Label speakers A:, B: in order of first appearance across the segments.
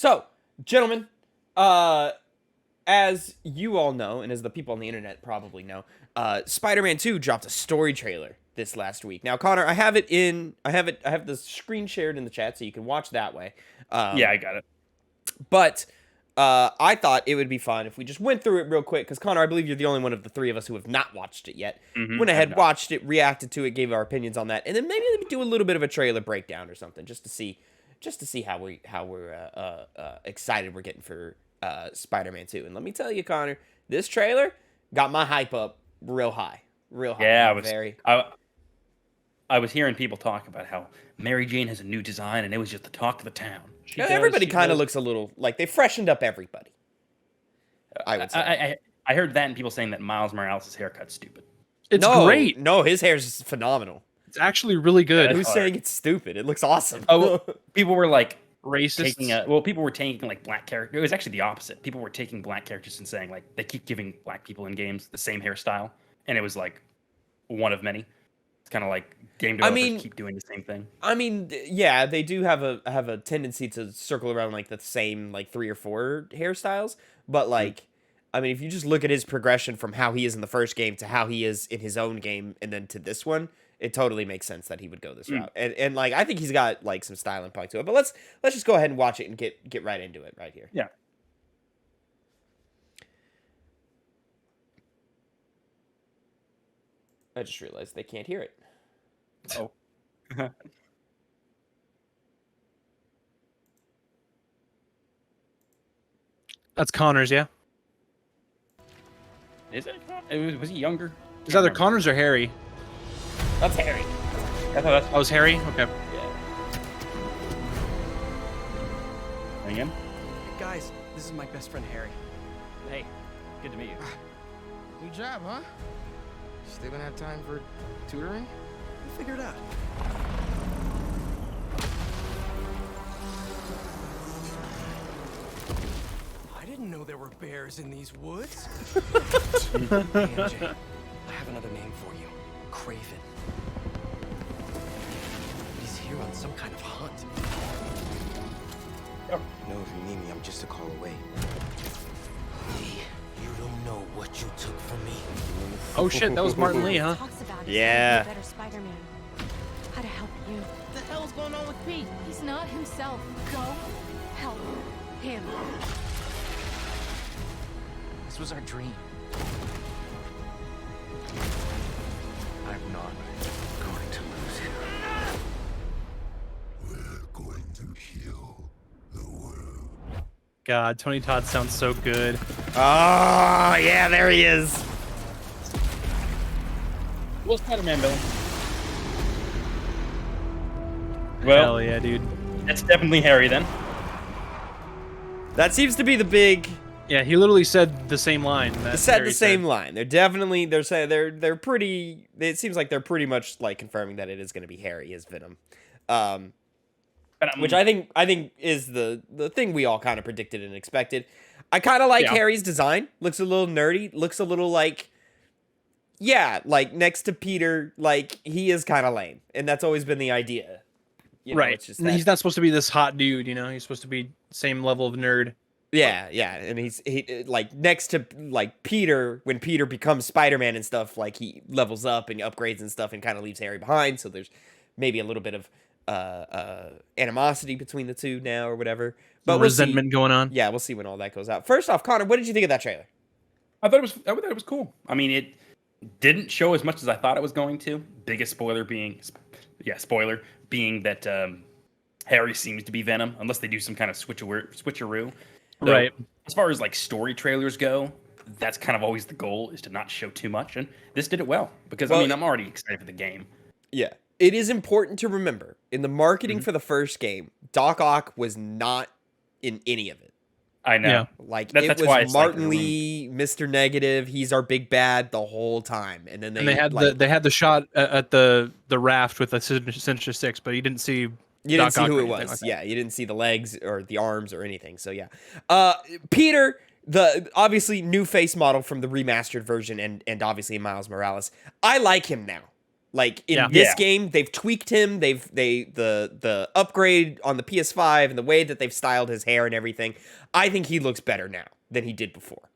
A: So, gentlemen, as you all know, and as the people on the internet probably know, Spider-Man 2 dropped a story trailer this last week. Now, Connor, I have the screen shared in the chat so you can watch that way.
B: Yeah, I got it.
A: But I thought it would be fun if we just went through it real quick, because Connor, I believe you're the only one of the three of us who have not watched it yet. Went ahead, watched it, reacted to it, gave our opinions on that, and then maybe do a little bit of a trailer breakdown or something, just to see how we're excited we're getting for Spider-Man 2. And let me tell you, Connor, this trailer got my hype up real high, real high.
B: Yeah, I was hearing people talk about how Mary Jane has a new design, and it was just the talk of the town.
A: Everybody kind of looks a little like they freshened up everybody. I would say.
B: I heard that, and people saying that Miles Morales' haircut's stupid.
C: It's great.
A: No, his hair's phenomenal.
C: It's actually really good.
A: Who's saying it's stupid? It looks awesome.
B: Oh, people were like
C: racist.
B: People were taking like black characters. It was actually the opposite. People were taking black characters and saying like they keep giving black people in games the same hairstyle, and it was like one of many. It's kind of like game developers keep doing the same thing.
A: I mean, yeah, they do have a tendency to circle around like the same like 3 or 4 hairstyles, but like, I mean, if you just look at his progression from how he is in the first game to how he is in his own game, and then to this one, it totally makes sense that he would go this route. And like, I think he's got like some style and punk to it. But let's just go ahead and watch it and get right into it right here.
B: Yeah.
A: I just realized they can't hear it.
B: Oh.
C: That's Connor's, yeah?
B: Is it? Was he younger?
C: It's either Connor's or Harry.
A: That's Harry.
B: I thought that's...
C: Oh, it's Harry? Okay.
A: Yeah.
B: Again?
D: Hey guys, this is my best friend Harry.
B: Hey, good to meet you.
E: New job, huh? Still gonna have time for tutoring?
D: We'll figure it out. I didn't know there were bears in these woods. Hey, MJ, I have another name for you. Craven. He's here on some kind of hunt.
E: You know, if you need me, I'm just a call away.
D: Lee, you don't know what you took from me.
C: Oh shit, that was Martin Lee, huh?
A: Yeah.
F: Better Spider-Man. How to help you?
D: What the hell's going on with Pete?
F: He's not himself. Go help him.
D: This was our dream. I'm not going to lose him.
G: We're going to heal the world.
C: God, Tony Todd sounds so good.
A: Oh, yeah, there he is.
B: What's Spider-Man villain? Well,
C: hell yeah, dude.
B: It's definitely Harry then.
A: That seems to be the big.
C: Yeah, he literally said the same line.
A: They said the same line. They're definitely they're pretty. It seems like they're pretty much like confirming that it is going to be Harry as Venom, which I think is the thing we all kind of predicted and expected. I kind of like Harry's design. Looks a little nerdy. Looks a little like. Yeah, like next to Peter, like he is kind of lame, and that's always been the idea. You know,
C: right.
A: It's just
C: He's not supposed to be this hot dude, you know. He's supposed to be same level of nerd.
A: Yeah, and he like next to like Peter, when Peter becomes Spider-Man and stuff, like he levels up and upgrades and stuff, and kind of leaves Harry behind. So there's maybe a little bit of animosity between the two now or whatever. But
C: resentment going on.
A: Yeah, we'll see when all that goes out. First off, Connor, what did you think of that trailer?
B: I thought it was cool. I mean, it didn't show as much as I thought it was going to. Biggest spoiler being that Harry seems to be Venom, unless they do some kind of switcheroo. So,
C: right.
B: As far as like story trailers go, that's kind of always the goal, is to not show too much, and this did it well because I mean I'm already excited for the game.
A: Yeah, it is important to remember in the marketing for the first game, Doc Ock was not in any of it.
B: I know.
C: Yeah.
A: Like
B: that's
A: it
B: why
A: was Martin Lee, Mr. Negative. He's our big bad the whole time, and then they
C: had the shot at the raft with a Sinister Six, but you didn't see.
A: You didn't see who it was. Like you didn't see the legs or the arms or anything. So yeah, Peter, the obviously new face model from the remastered version, and obviously Miles Morales. I like him now. Like in this game, they've tweaked him. The upgrade on the PS5 and the way that they've styled his hair and everything. I think he looks better now than he did before.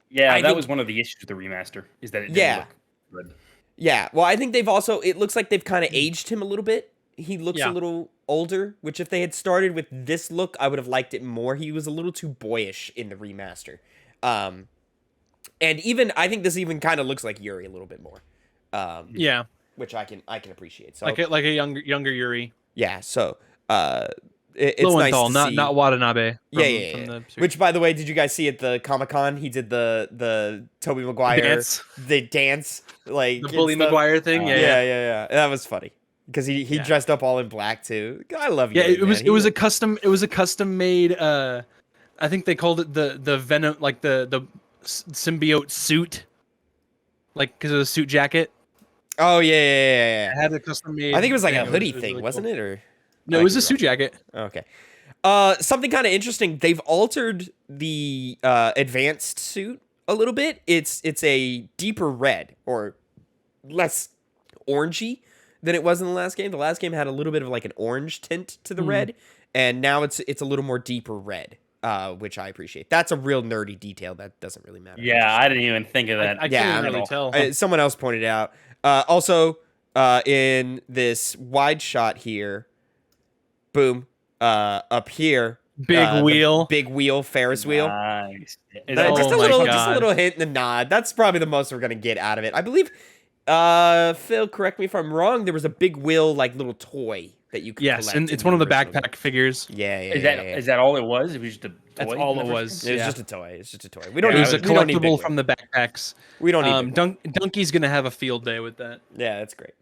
B: Yeah, that was one of the issues with the remaster, is that it didn't look good.
A: Yeah, well, I think they've also, it looks like they've kind of aged him a little bit. He looks a little older, which if they had started with this look, I would have liked it more. He was a little too boyish in the remaster. And even, I think this even kind of looks like Yuri a little bit more. Which I can appreciate. So
C: like a younger Yuri.
A: Yeah, so it's
C: Lowenthal,
A: nice to see.
C: not Watanabe.
A: Yeah. Which, by the way, did you guys see at the Comic-Con? He did the Tobey Maguire dance. The dance, like
C: the Bully Maguire thing.
A: Yeah. That was funny because he dressed up all in black too. I love you.
C: Yeah, it was a custom made. I think they called it the Venom, like the symbiote suit, like because of the suit jacket.
A: Oh yeah.
C: I had a custom made.
A: I think it was like a hoodie thing, really wasn't it? Or
C: no, it was a suit jacket.
A: Okay. Something kind of interesting. They've altered the advanced suit a little bit. It's a deeper red or less orangey than it was in the last game. The last game had a little bit of like an orange tint to the red, and now it's a little more deeper red. Which I appreciate. That's a real nerdy detail that doesn't really matter.
B: Yeah, I didn't even think of that.
C: I can't really tell.
A: Someone else pointed it out. Also, in this wide shot here, boom, up here,
C: big
A: wheel, Ferris wheel.
B: Nice.
A: Just a little hint and a nod. That's probably the most we're gonna get out of it. I believe. Phil, correct me if I'm wrong. There was a big wheel, like little toy that you could collect.
C: And it's one of the backpack figures.
A: Yeah.
B: Is that all it was? It was just a toy?
C: That's all it was.
A: It was just a toy. It's just a toy. We don't.
C: It was a
A: collectible
C: collectible from the backpacks.
A: We don't need.
C: Donkey's gonna have a field day with that.
A: Yeah, that's great.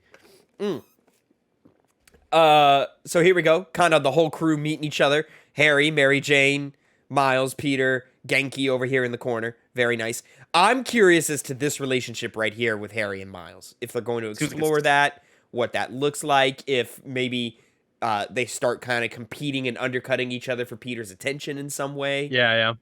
A: So here we go. Kind of the whole crew meeting each other. Harry, Mary Jane, Miles, Peter, Genki over here in the corner. Very nice. I'm curious as to this relationship right here with Harry and Miles. If they're going to explore that, what that looks like. If maybe they start kind of competing and undercutting each other for Peter's attention in some way.
C: Yeah.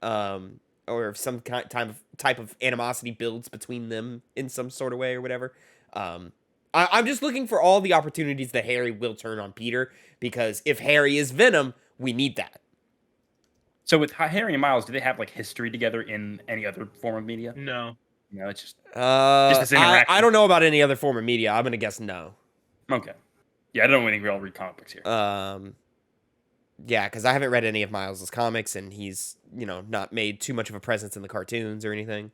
A: Or if some type of animosity builds between them in some sort of way or whatever. I'm just looking for all the opportunities that Harry will turn on Peter, because if Harry is Venom, we need that.
B: So with Harry and Miles, do they have like history together in any other form of media?
C: No,
B: it's just
A: this interaction. I don't know about any other form of media. I'm gonna guess no.
B: Okay. Yeah, I don't think we all read comic books here.
A: Yeah, because I haven't read any of Miles' comics, and he's not made too much of a presence in the cartoons or anything.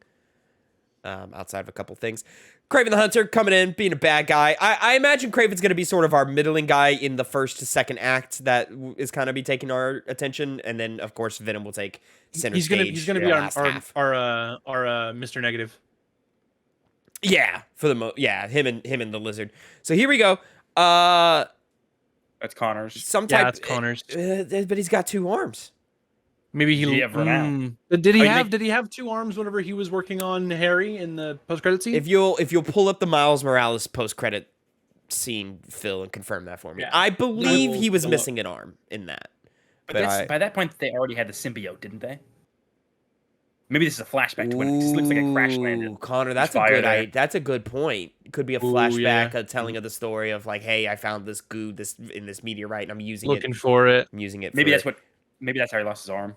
A: Outside of a couple things. Kraven the Hunter coming in, being a bad guy. I imagine Kraven's going to be sort of our middling guy in the first to second act that is kind of be taking our attention, and then of course Venom will take center stage.
C: He's gonna be our Mr. Negative.
A: Yeah, him and the Lizard. So here we go.
B: That's Connor's.
C: That's Connor's.
A: But he's got two arms.
C: Maybe he did he have two arms whenever he was working on Harry in the post-credit scene?
A: If you'll pull up the Miles Morales post-credit scene, Phil, and confirm that for me. Yeah. I believe he was missing an arm in that.
B: But by that point they already had the symbiote, didn't they? Maybe this is a flashback to when it just looks like a crash landed.
A: Connor, that's a good point. It could be a flashback, a telling of the story of like, hey, I found this goo in this meteorite and I'm using
C: it. I'm
A: using it.
B: Maybe that's how he lost his arm.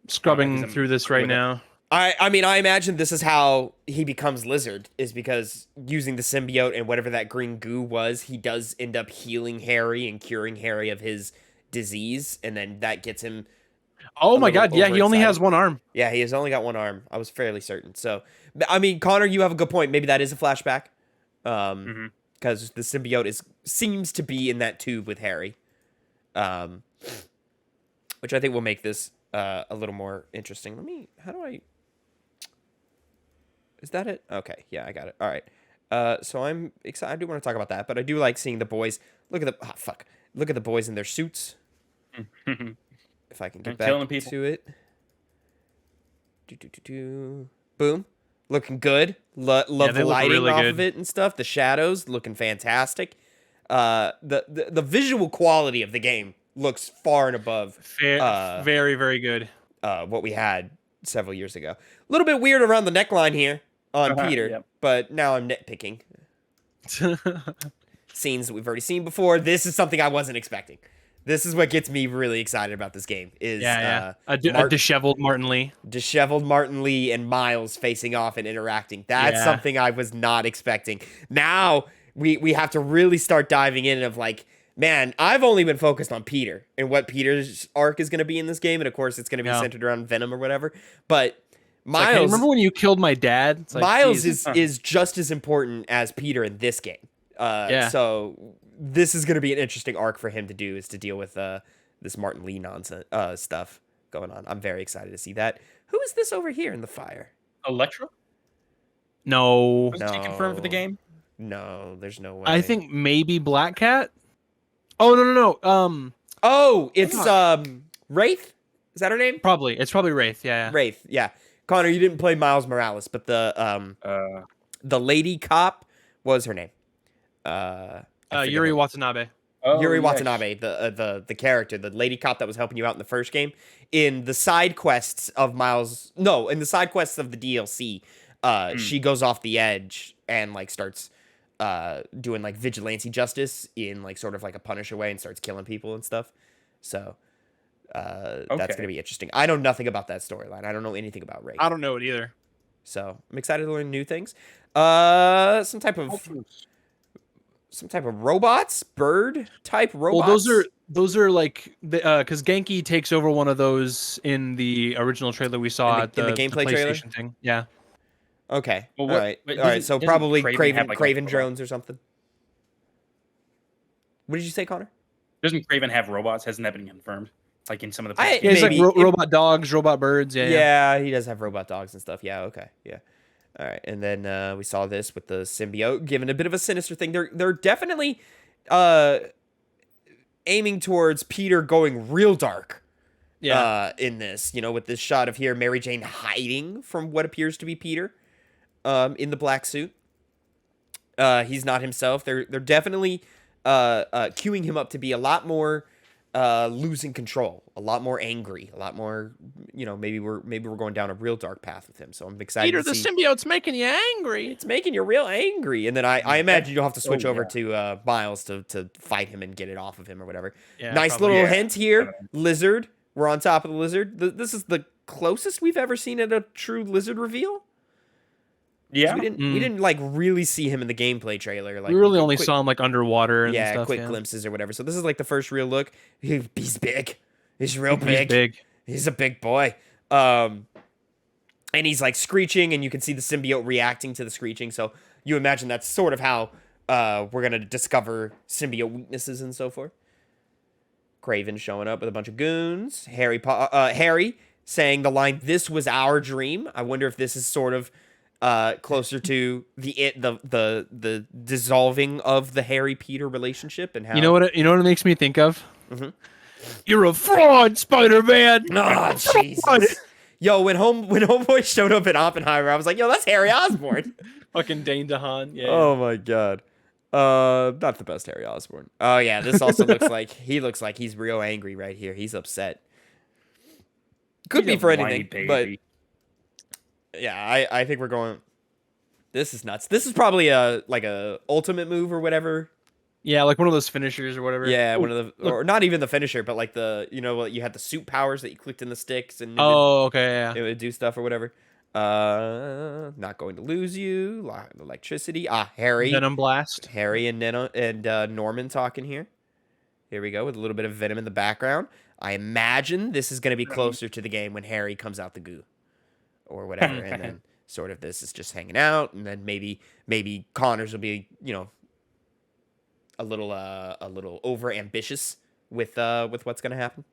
C: Scrubbing through this right now.
A: I mean, I imagine this is how he becomes Lizard, is because using the symbiote and whatever that green goo was, he does end up healing Harry and curing Harry of his disease, and then that gets him.
C: Oh my God! Yeah, he only has one arm.
A: Yeah, he has only got one arm. I was fairly certain. So, I mean, Connor, you have a good point. Maybe that is a flashback, because the symbiote seems to be in that tube with Harry, which I think will make this a little more interesting. Is that it? Okay, yeah, I got it. All right. So I'm excited. I do want to talk about that, but I do like seeing the boys. Look at the boys in their suits. If I can get back to it. Boom. Looking good. Love the lighting really off of it and stuff. The shadows looking fantastic. The visual quality of the game looks far and above.
C: Very, very good.
A: What we had several years ago. A little bit weird around the neckline here on Peter, but now I'm nitpicking. scenes that we've already seen before. This is something I wasn't expecting. This is what gets me really excited about this game. Is
C: a disheveled Martin Lee,
A: and Miles facing off and interacting. That's something I was not expecting. Now we have to really start diving in of like, man, I've only been focused on Peter and what Peter's arc is going to be in this game, and of course it's going to be centered around Venom or whatever. But Miles,
C: like, hey, remember when you killed my dad? It's like,
A: Miles is just as important as Peter in this game. So this is going to be an interesting arc for him to do, is to deal with this Martin Lee nonsense stuff going on. I'm very excited to see that. Who is this over here in the fire?
B: Electra?
C: No.
B: Was she confirmed for the game?
A: No, there's no way.
C: I think maybe Black Cat. Oh no.
A: Oh, it's Wraith. Is that her name?
C: Probably. It's probably Wraith. Yeah.
A: Wraith. Yeah. Connor, you didn't play Miles Morales, but the lady cop was her name.
C: Yuri Watanabe.
B: Oh,
A: Yuri
B: yes.
A: Watanabe, the character, the lady cop that was helping you out in the first game. In the side quests of in the side quests of the DLC, she goes off the edge and like starts doing like vigilante justice in like sort of like a Punisher way and starts killing people and stuff. So that's gonna be interesting. I know nothing about that storyline. I don't know anything about Ray.
C: I don't know it either.
A: So I'm excited to learn new things. Some type of robots, bird type robots.
C: Well, those are like because Genki takes over one of those in the original trailer we saw
A: in the gameplay trailer
C: thing. Yeah.
A: Okay.
B: Well,
A: all right. So probably Craven
B: like
A: drones or something. What did you say, Connor?
B: Doesn't Craven have robots? Hasn't that been confirmed? Like in some of the
C: Yeah, it's like robot dogs, robot birds.
A: Yeah, he does have robot dogs and stuff. Yeah. Okay. Yeah. All right, and then we saw this with the symbiote, given a bit of a sinister thing. They're definitely aiming towards Peter going real dark. In this, with this shot of here, Mary Jane hiding from what appears to be Peter, in the black suit. He's not himself. They're definitely queuing him up to be a lot more losing control, a lot more angry, a lot more, maybe we're going down a real dark path with him. So I'm excited.
C: Peter, the symbiote's making you angry.
A: It's making you real angry. And then I imagine you'll have to switch over to Miles to fight him and get it off of him or whatever.
C: Yeah,
A: nice little hint here. Lizard. We're on top of the lizard. This is the closest we've ever seen at a true lizard reveal.
B: Yeah,
A: we didn't like really see him in the gameplay trailer. Like
C: we really only saw him like underwater and stuff.
A: Quick glimpses or whatever. So this is like the first real look. He's big. He's real big.
C: He's big.
A: He's a big boy. And he's like screeching, and you can see the symbiote reacting to the screeching. So you imagine that's sort of how we're gonna discover symbiote weaknesses and so forth. Craven showing up with a bunch of goons. Harry saying the line, "This was our dream." I wonder if this is sort of closer to the dissolving of the Harry Peter relationship and how
C: you know what it makes me think of.
A: Mm-hmm.
C: You're a fraud, Spider-Man.
A: Oh Jesus! Yo, when Homeboy showed up in Oppenheimer, I was like, yo, that's Harry Osborn.
C: Fucking Dane DeHaan. Yeah.
A: Oh my god. Not the best Harry Osborn. Oh yeah, this also looks like he's real angry right here. He's upset. Could be for anything, but yeah, I think we're going. This is nuts. This is probably a ultimate move or whatever.
C: Yeah, like one of those finishers or whatever.
A: Yeah, or not even the finisher, but like you had the suit powers that you clicked in the sticks and it would do stuff or whatever. Not going to lose you. Electricity. Harry.
C: Venom blast.
A: Harry and Norman talking here. Here we go with a little bit of Venom in the background. I imagine this is going to be closer to the game when Harry comes out the goo or whatever, and then sort of this is just hanging out, and then maybe Connors will be a little over ambitious with what's going to happen.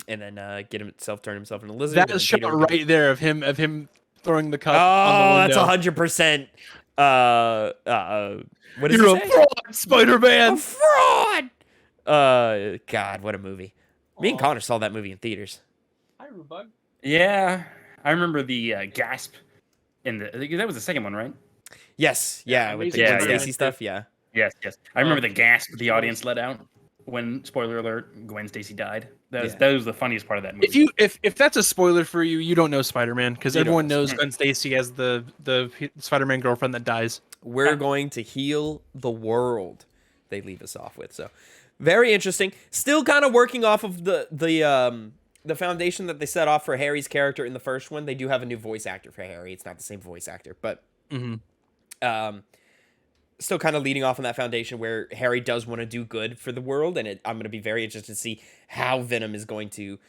A: And then turn himself into a lizard.
C: That shot right there of him throwing the cup.
A: Oh, that's 100%. What is
C: You're a fraud, Spider-Man.
A: A fraud. God, what a movie. Me and Connor saw that movie in theaters.
C: Hi, Rubug.
B: Yeah, I remember the gasp that was the second one, right?
A: Yes, yeah, with the Gwen Stacy stuff. Yeah.
B: Yes. I remember the gasp the audience let out when, spoiler alert, Gwen Stacy died. That was the funniest part of that movie.
C: If that's a spoiler for you, you don't know Spider-Man, because everyone knows Gwen Stacy as the Spider-Man girlfriend that dies.
A: We're going to heal the world. They leave us off with. So very interesting. Still kind of working off of the foundation that they set off for Harry's character in the first one. They do have a new voice actor for Harry. It's not the same voice actor, but still kind of leading off on that foundation where Harry does want to do good for the world, and I'm going to be very interested to see how Venom is going to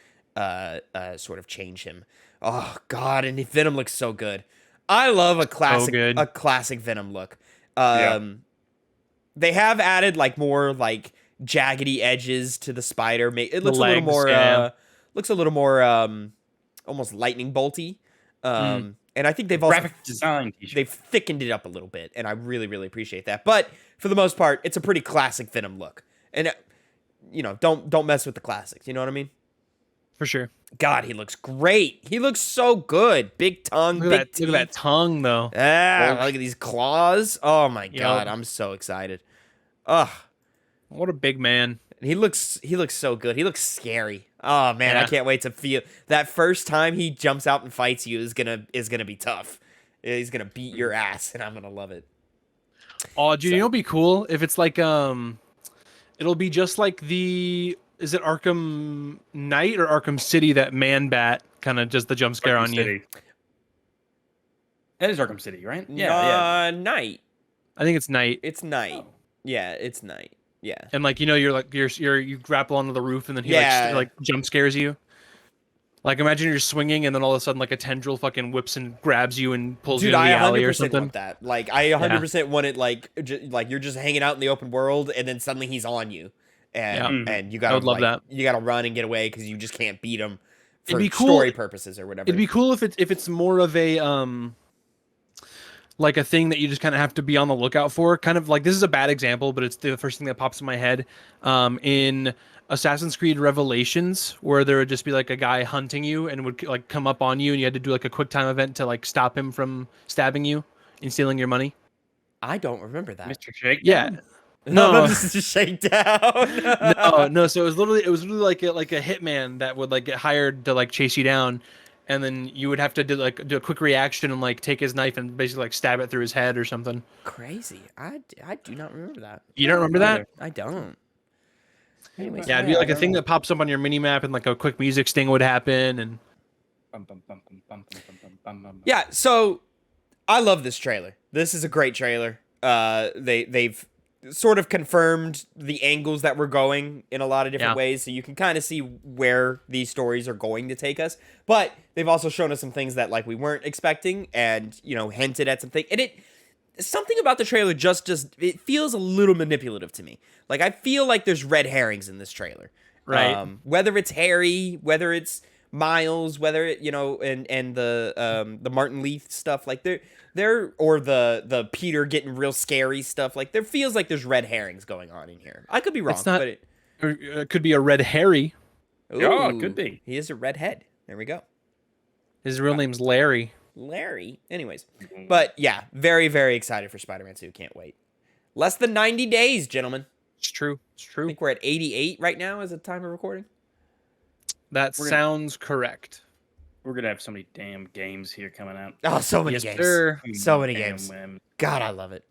A: sort of change him. Oh God, and Venom looks so good. I love a classic Venom look. They have added like more like jaggedy edges to the spider. It looks a little more looks a little more almost lightning bolty. And I think they've also
B: graphic design.
A: They've thickened it up a little bit, and I really, really appreciate that. But for the most part, it's a pretty classic Venom look. And you know, don't mess with the classics. You know what I mean?
C: For sure.
A: God, he looks great. He looks so good. Big tongue,
C: Look at that tongue, though.
A: Look at these claws. Oh my God, I'm so excited. Ugh,
C: what a big man.
A: he looks so good. He looks scary. Oh man, I can't wait to feel that first time he jumps out and fights you is gonna be tough. He's gonna beat your ass, and I'm gonna love it.
C: Oh, dude, you know, it'd be cool if it's like it'll be just like is it Arkham Knight or Arkham City that Man-Bat kind of just the jump scare on you?
B: That is Arkham City, right? Yeah.
A: Night.
C: I think it's Knight.
A: It's Night. Oh. Yeah, it's Night. Yeah. And
C: like, you know, you grapple onto the roof and then he like jump scares you. Like, imagine you're swinging and then all of a sudden like a tendril fucking whips and grabs you and pulls you into the alley or something.
A: Want that. Like, I 100% want it like you're just hanging out in the open world and then suddenly he's on you. And you gotta,
C: I would love that.
A: You gotta run and get away because you just can't beat him for
C: it'd be cool,
A: story purposes or whatever.
C: It'd be cool if it's more of a like a thing that you just kind of have to be on the lookout for. Kind of like, this is a bad example, but it's the first thing that pops in my head. In Assassin's Creed Revelations, where there would just be like a guy hunting you and would like come up on you, and you had to do like a quick time event to like stop him from stabbing you and stealing your money.
A: I don't remember that.
B: Mr. Shakedown?
C: Yeah.
A: No, this is Shakedown.
C: no. So it was literally like a hitman that would like get hired to like chase you down, and then you would have to do a quick reaction and like take his knife and basically like stab it through his head or something.
A: Crazy. I do not remember that.
C: You don't remember that?
A: I don't. Anyways,
C: yeah, it'd be like a thing that pops up on your mini map and like a quick music sting would happen and.
A: Yeah. So, I love this trailer. This is a great trailer. They've sort of confirmed the angles that we're going in a lot of different ways, so you can kind of see where these stories are going to take us. But they've also shown us some things that like we weren't expecting, and you know, hinted at something. And something about the trailer just it feels a little manipulative to me. Like, I feel like there's red herrings in this trailer,
C: right?
A: Whether it's Harry, whether it's Miles, whether it, you know, and the Martin Leith stuff, like there or the Peter getting real scary stuff, like there feels like there's red herrings going on in here. I could be wrong, but
C: it could be a red Harry.
B: Yeah, it could be.
A: He is a redhead. There we go.
C: His real name's Larry.
A: Anyways, but yeah, very, very excited for Spider-Man 2. Can't wait. Less than 90 days, gentlemen.
C: It's true.
A: I think we're at 88 right now as a time of recording.
C: That sounds correct.
B: We're gonna have so many damn games here coming out.
A: Oh, so many games.
C: Sir.
A: So many games. God, I love it.